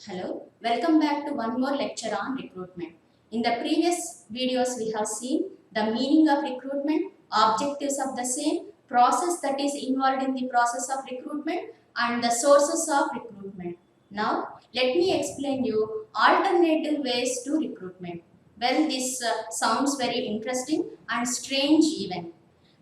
Hello, welcome back to one more lecture on recruitment. In the previous videos, we have seen the meaning of recruitment, objectives of the same, process that is involved in the process of recruitment, and the sources of recruitment. Now, let me explain you alternative ways to recruitment. Well, this sounds very interesting and strange even.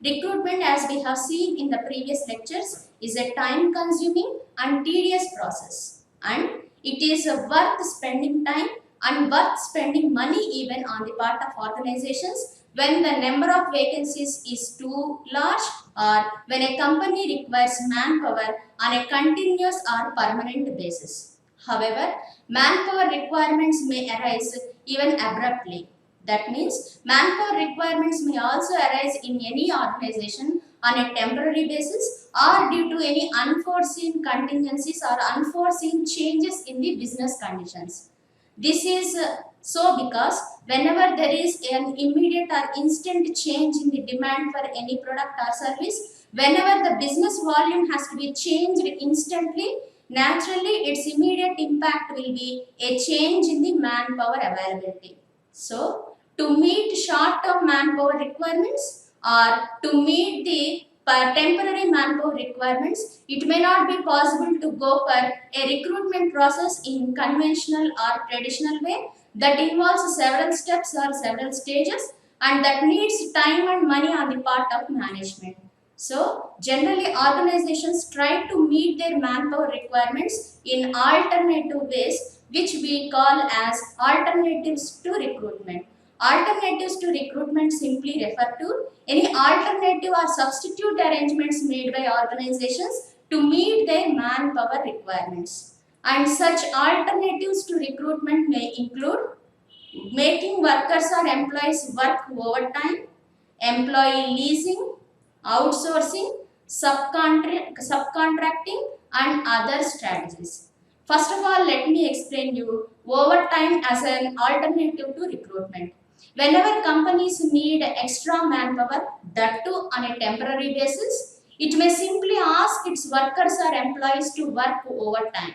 Recruitment, as we have seen in the previous lectures, is a time consuming and tedious process, and it is worth spending time and worth spending money even on the part of organizations when the number of vacancies is too large, or when a company requires manpower on a continuous or permanent basis. However, manpower requirements may arise even abruptly. That means manpower requirements may also arise in any organization on a temporary basis or due to any unforeseen contingencies or unforeseen changes in the business conditions. This is so because whenever there is an immediate or instant change in the demand for any product or service, whenever the business volume has to be changed instantly, naturally its immediate impact will be a change in the manpower availability. So, to meet short-term manpower requirements or to meet the temporary manpower requirements, it may not be possible to go for a recruitment process in conventional or traditional way that involves several steps or several stages and that needs time and money on the part of management. So, generally organizations try to meet their manpower requirements in alternative ways which we call as alternatives to recruitment. Alternatives to recruitment simply refer to any alternative or substitute arrangements made by organizations to meet their manpower requirements. And such alternatives to recruitment may include making workers or employees work overtime, employee leasing, outsourcing, subcontracting, and other strategies. First of all, let me explain you overtime as an alternative to recruitment. Whenever companies need extra manpower, that too on a temporary basis, it may simply ask its workers or employees to work overtime.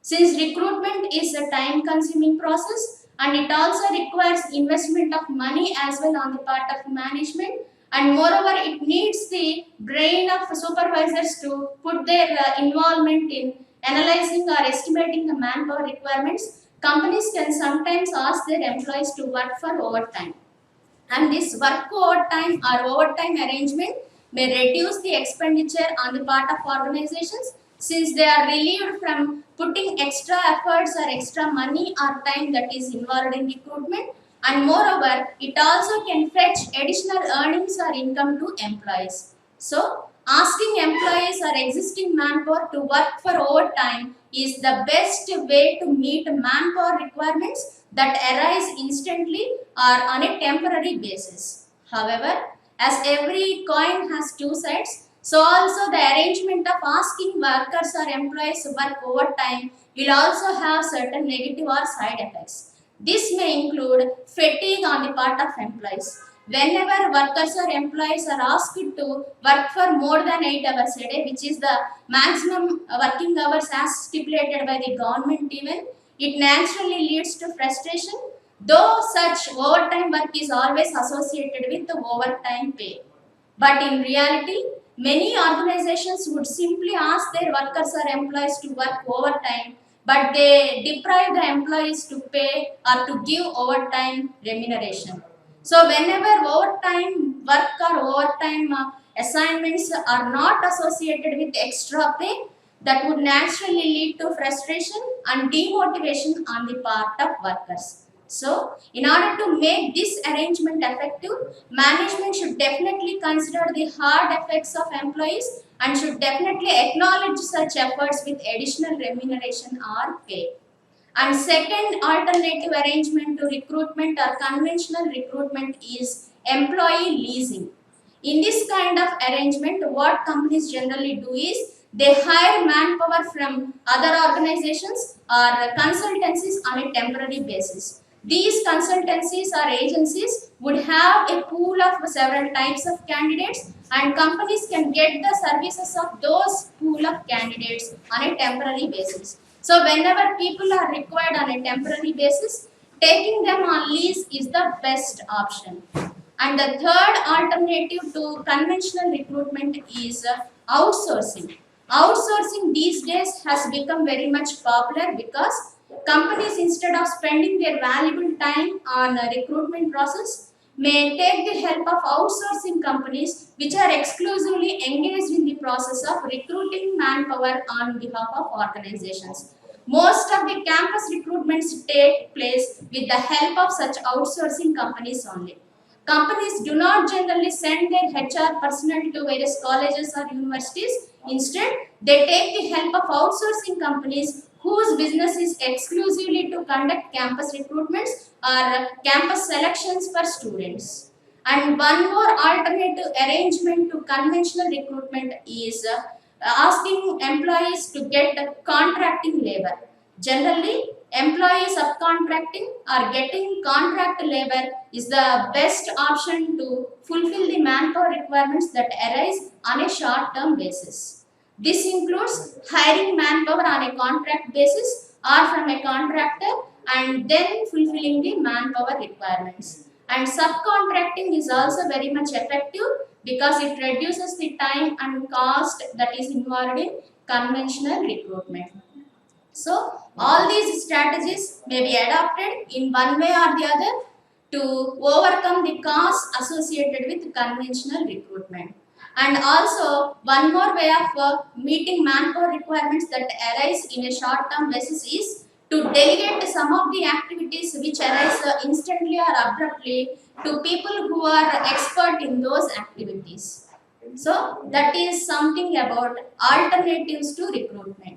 Since recruitment is a time consuming process and it also requires investment of money as well on the part of management, and moreover it needs the brain of supervisors to put their involvement in analyzing or estimating the manpower requirements, companies can sometimes ask their employees to work for overtime. And this work overtime or overtime arrangement may reduce the expenditure on the part of organizations since they are relieved from putting extra efforts or extra money or time that is involved in recruitment, and moreover it also can fetch additional earnings or income to employees. So asking employees or existing manpower to work for overtime is the best way to meet manpower requirements that arise instantly or on a temporary basis. However, as every coin has two sides, so also the arrangement of asking workers or employees to work overtime will also have certain negative or side effects. This may include fatigue on the part of employees. Whenever workers or employees are asked to work for more than 8 hours a day, which is the maximum working hours as stipulated by the government even, it naturally leads to frustration, though such overtime work is always associated with the overtime pay. But in reality, many organizations would simply ask their workers or employees to work overtime, but they deprive the employees to pay or to give overtime remuneration. So, whenever overtime work or overtime assignments are not associated with extra pay, that would naturally lead to frustration and demotivation on the part of workers. So, in order to make this arrangement effective, management should definitely consider the hard effects of employees and should definitely acknowledge such efforts with additional remuneration or pay. And second alternative arrangement to recruitment or conventional recruitment is employee leasing. In this kind of arrangement, what companies generally do is they hire manpower from other organizations or consultancies on a temporary basis. These consultancies or agencies would have a pool of several types of candidates, and companies can get the services of those pool of candidates on a temporary basis. So whenever people are required on a temporary basis, taking them on lease is the best option. And the third alternative to conventional recruitment is outsourcing. Outsourcing these days has become very much popular because companies, instead of spending their valuable time on a recruitment process, may take the help of outsourcing companies which are exclusively engaged in the process of recruiting manpower on behalf of organizations. Most of the campus recruitments take place with the help of such outsourcing companies only. Companies do not generally send their HR personnel to various colleges or universities. Instead, they take the help of outsourcing companies whose business is exclusively to conduct campus recruitments or campus selections for students. And one more alternative arrangement to conventional recruitment is asking employees to get contracting labor. Generally, employee subcontracting or getting contract labor is the best option to fulfill the manpower requirements that arise on a short term basis. This includes hiring manpower on a contract basis or from a contractor and then fulfilling the manpower requirements. And subcontracting is also very much effective because it reduces the time and cost that is involved in conventional recruitment. So, all these strategies may be adopted in one way or the other to overcome the costs associated with conventional recruitment. And also, one more way of meeting manpower requirements that arise in a short term basis is to delegate some of the activities which arise instantly or abruptly to people who are expert in those activities. So, that is something about alternatives to recruitment.